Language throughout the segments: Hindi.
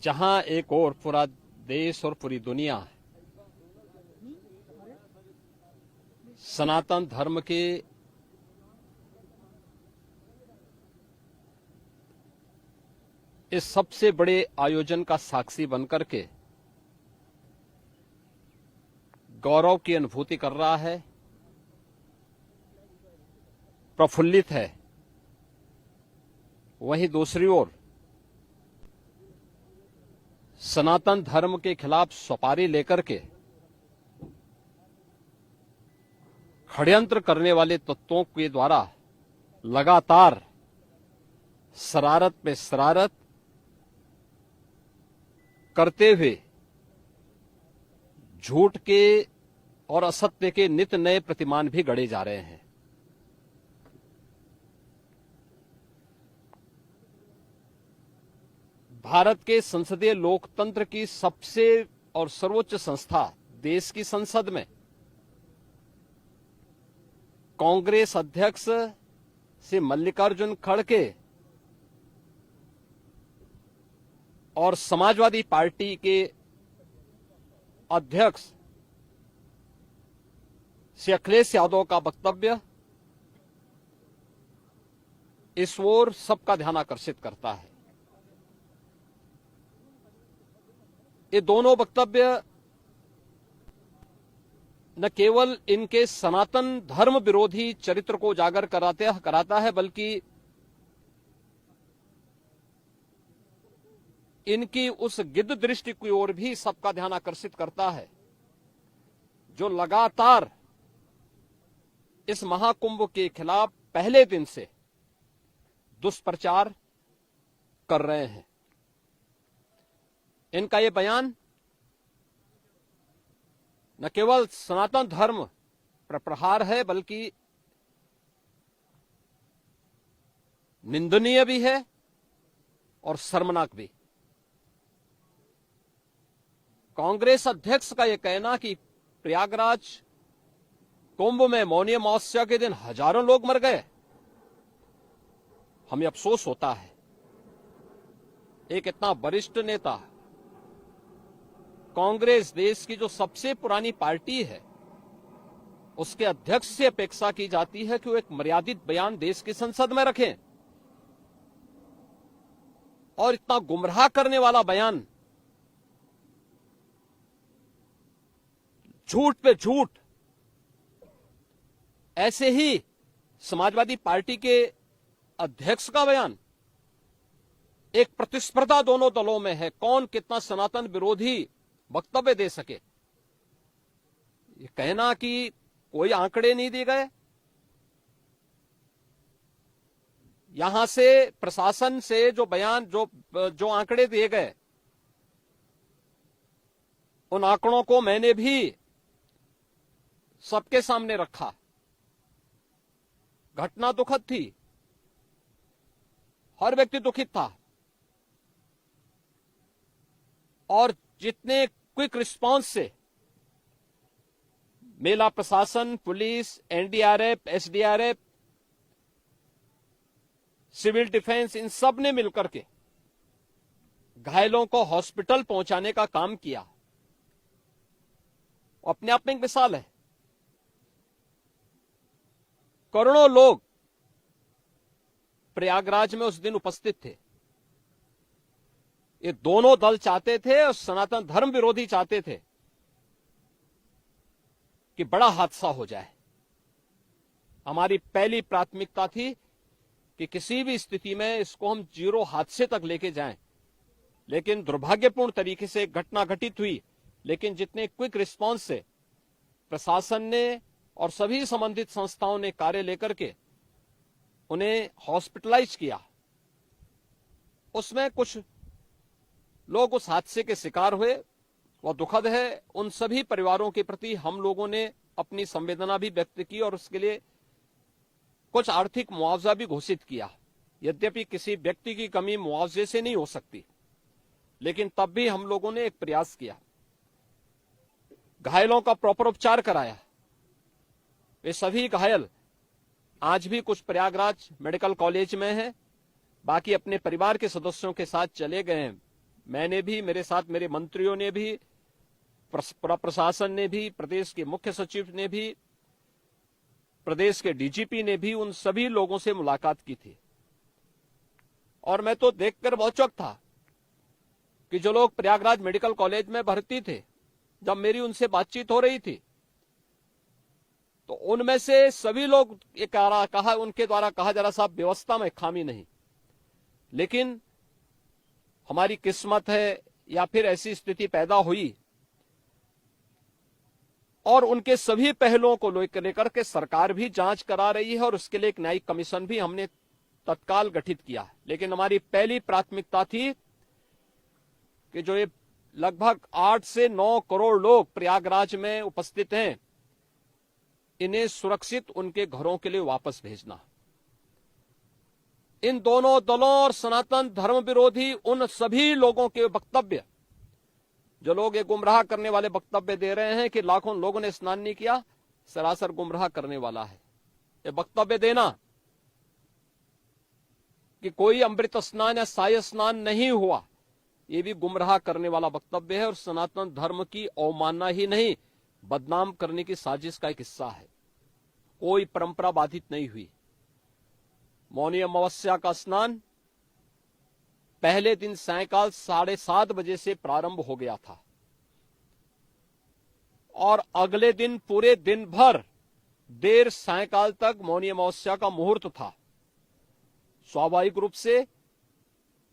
जहां एक और पूरा देश और पूरी दुनिया सनातन धर्म के इस सबसे बड़े आयोजन का साक्षी बनकर के गौरव की अनुभूति कर रहा है, प्रफुल्लित है, वहीं दूसरी ओर सनातन धर्म के खिलाफ सपारी लेकर के षड्यंत्र करने वाले तत्वों के द्वारा लगातार शरारत पे शरारत करते हुए झूठ के और असत्य के नित नए प्रतिमान भी गढ़े जा रहे हैं। भारत के संसदीय लोकतंत्र की सबसे और सर्वोच्च संस्था देश की संसद में कांग्रेस अध्यक्ष से मल्लिकार्जुन खड़गे और समाजवादी पार्टी के अध्यक्ष श्री अखिलेश यादव का वक्तव्य इस ओर सबका ध्यान आकर्षित करता है। ये दोनों वक्तव्य न केवल इनके सनातन धर्म विरोधी चरित्र को उजागर कराता है, बल्कि इनकी उस गिद्ध दृष्टि की ओर भी सबका ध्यान आकर्षित करता है जो लगातार इस महाकुंभ के खिलाफ पहले दिन से दुष्प्रचार कर रहे हैं। इनका ये बयान न केवल सनातन धर्म पर प्रहार है, बल्कि निंदनीय भी है और शर्मनाक भी। कांग्रेस अध्यक्ष का यह कहना कि प्रयागराज कुंभ में मौनी अमावस्या के दिन हजारों लोग मर गए, हमें अफसोस होता है। एक इतना वरिष्ठ नेता, कांग्रेस देश की जो सबसे पुरानी पार्टी है, उसके अध्यक्ष से अपेक्षा की जाती है कि वो एक मर्यादित बयान देश की संसद में रखें, और इतना गुमराह करने वाला बयान, झूठ पे झूठ। ऐसे ही समाजवादी पार्टी के अध्यक्ष का बयान, एक प्रतिस्पर्धा दोनों दलों में है, कौन कितना सनातन विरोधी वक्तव्य दे सके। ये कहना कि कोई आंकड़े नहीं दिए गए, यहां से प्रशासन से जो बयान जो आंकड़े दिए गए, उन आंकड़ों को मैंने भी सबके सामने रखा। घटना दुखद थी, हर व्यक्ति दुखित था, और जितने क्विक रिस्पांस से मेला प्रशासन, पुलिस, एनडीआरएफ, एसडीआरएफ, सिविल डिफेंस, इन सब ने मिलकर के घायलों को हॉस्पिटल पहुंचाने का काम किया, अपने आप में एक मिसाल है। करोड़ों लोग प्रयागराज में उस दिन उपस्थित थे। ये दोनों दल चाहते थे और सनातन धर्म विरोधी चाहते थे कि बड़ा हादसा हो जाए। हमारी पहली प्राथमिकता थी कि किसी भी स्थिति में इसको हम जीरो हादसे तक लेके जाएं, लेकिन दुर्भाग्यपूर्ण तरीके से एक घटना घटित हुई। लेकिन जितने क्विक रिस्पांस से प्रशासन ने और सभी संबंधित संस्थाओं ने कार्य लेकर के उन्हें हॉस्पिटलाइज किया, उसमें कुछ लोग उस हादसे के शिकार हुए, वह दुखद है। उन सभी परिवारों के प्रति हम लोगों ने अपनी संवेदना भी व्यक्त की और उसके लिए कुछ आर्थिक मुआवजा भी घोषित किया। यद्यपि किसी व्यक्ति की कमी मुआवजे से नहीं हो सकती, लेकिन तब भी हम लोगों ने एक प्रयास किया, घायलों का प्रॉपर उपचार कराया। वे सभी घायल आज भी कुछ प्रयागराज मेडिकल कॉलेज में हैं, बाकी अपने परिवार के सदस्यों के साथ चले गए हैं मैंने भी, मेरे साथ मेरे मंत्रियों ने भी, प्रशासन ने भी, प्रदेश के मुख्य सचिव ने भी, प्रदेश के डीजीपी ने भी उन सभी लोगों से मुलाकात की थी। और मैं तो देखकर बहुत चौंक था कि जो लोग प्रयागराज मेडिकल कॉलेज में भर्ती थे, जब मेरी उनसे बातचीत हो रही थी, तो उनमें से सभी लोग ये कहा उनके द्वारा कहा जा रहा, साहब व्यवस्था में खामी नहीं, लेकिन हमारी किस्मत है या फिर ऐसी स्थिति पैदा हुई। और उनके सभी पहलुओं को लेकर के सरकार भी जांच करा रही है और उसके लिए एक न्यायिक कमीशन भी हमने तत्काल गठित किया। लेकिन हमारी पहली प्राथमिकता थी कि जो ये लगभग 8 से 9 करोड़ लोग प्रयागराज में उपस्थित हैं, इन्हें सुरक्षित उनके घरों के लिए वापस भेजना। इन दोनों दलों और सनातन धर्म विरोधी उन सभी लोगों के वक्तव्य, जो लोग ये गुमराह करने वाले वक्तव्य दे रहे हैं कि लाखों लोगों ने स्नान नहीं किया, सरासर गुमराह करने वाला है। ये वक्तव्य देना कि कोई अमृत स्नान या साय स्नान नहीं हुआ, ये भी गुमराह करने वाला वक्तव्य है और सनातन धर्म की अवमानना ही नहीं, बदनाम करने की साजिश का एक हिस्सा है। कोई परंपरा बाधित नहीं हुई। मौनी अमावस्या का स्नान पहले दिन सायकाल 7:30 बजे से प्रारंभ हो गया था और अगले दिन पूरे दिन भर देर सायकाल तक मौनी अमावस्या का मुहूर्त था। स्वाभाविक रूप से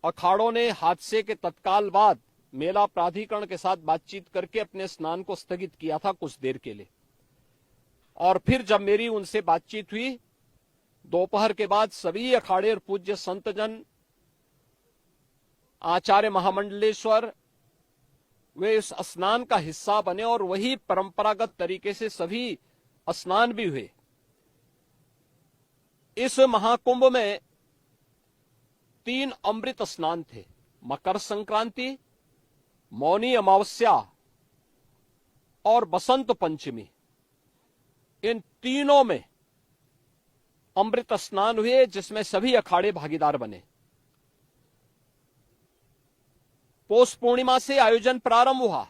अखाड़ों ने हादसे के तत्काल बाद मेला प्राधिकरण के साथ बातचीत करके अपने स्नान को स्थगित किया था कुछ देर के लिए। और फिर जब मेरी उनसे बातचीत हुई दोपहर के बाद, सभी अखाड़े और पूज्य संतजन, आचार्य महामंडलेश्वर, वे इस स्नान का हिस्सा बने और वही परंपरागत तरीके से सभी स्नान भी हुए। इस महाकुंभ में 3 अमृत स्नान थे, मकर संक्रांति, मौनी अमावस्या और बसंत पंचमी। इन तीनों में अमृत स्नान हुए जिसमें सभी अखाड़े भागीदार बने। पौष पूर्णिमा से आयोजन प्रारंभ हुआ।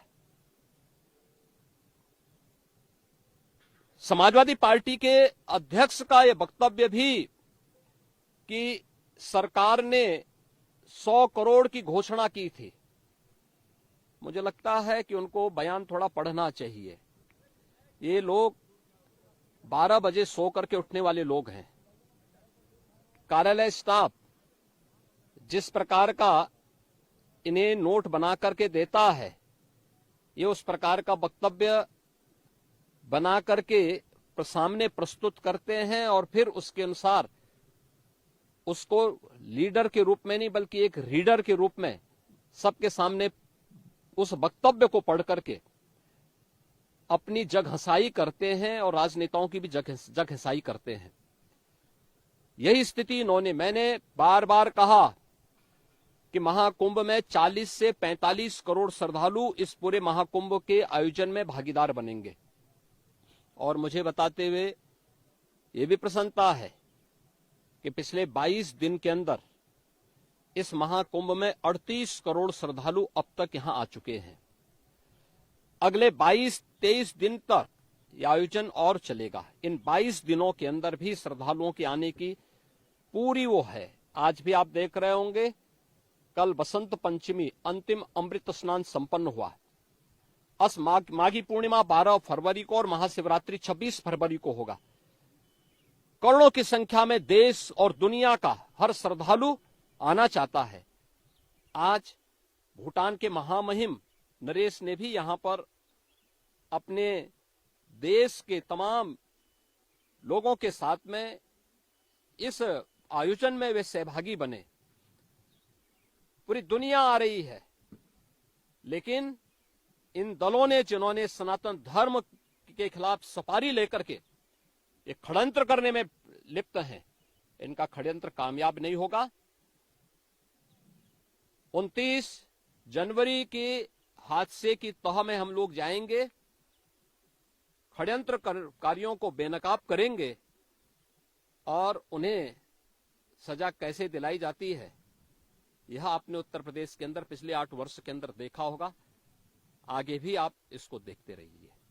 समाजवादी पार्टी के अध्यक्ष का यह वक्तव्य भी कि सरकार ने 100 करोड़ की घोषणा की थी, मुझे लगता है कि उनको बयान थोड़ा पढ़ना चाहिए। ये लोग 12 बजे सो करके उठने वाले लोग हैं। कार्यालय स्टाफ जिस प्रकार का इन्हें नोट बना करके देता है, ये उस प्रकार का वक्तव्य बना करके सामने प्रस्तुत करते हैं और फिर उसके अनुसार उसको लीडर के रूप में नहीं बल्कि एक रीडर के रूप में सबके सामने उस वक्तव्य को पढ़ करके अपनी जगहंसाई करते हैं और राजनेताओं की भी जगहंसाई करते हैं। यही स्थिति मैंने बार बार कहा कि महाकुंभ में 40 से 45 करोड़ श्रद्धालु इस पूरे महाकुंभ के आयोजन में भागीदार बनेंगे। और मुझे बताते हुए ये भी प्रसन्नता है कि पिछले 22 दिन के अंदर इस महाकुंभ में 38 करोड़ श्रद्धालु अब तक यहां आ चुके हैं। अगले 22-23 दिन तक ये आयोजन और चलेगा। इन 22 दिनों के अंदर भी श्रद्धालुओं के आने की पूरी वो है। आज भी आप देख रहे होंगे, कल बसंत पंचमी अंतिम अमृत स्नान संपन्न हुआ। माघी पूर्णिमा 12 फरवरी को और महाशिवरात्रि 26 फरवरी को होगा। करोड़ों की संख्या में देश और दुनिया का हर श्रद्धालु आना चाहता है। आज भूटान के महामहिम नरेश ने भी यहां पर अपने देश के तमाम लोगों के साथ में इस आयोजन में वे सहभागी बने। पूरी दुनिया आ रही है, लेकिन इन दलों ने जिन्होंने सनातन धर्म के खिलाफ सफारी लेकर के एक षड्यंत्र करने में लिप्त हैं, इनका षड्यंत्र कामयाब नहीं होगा। 29 जनवरी के हादसे की तह में हम लोग जाएंगे, षड्यंत्रकारियों को बेनकाब करेंगे और उन्हें सजा कैसे दिलाई जाती है यह आपने उत्तर प्रदेश के अंदर पिछले 8 वर्ष के अंदर देखा होगा, आगे भी आप इसको देखते रहिए।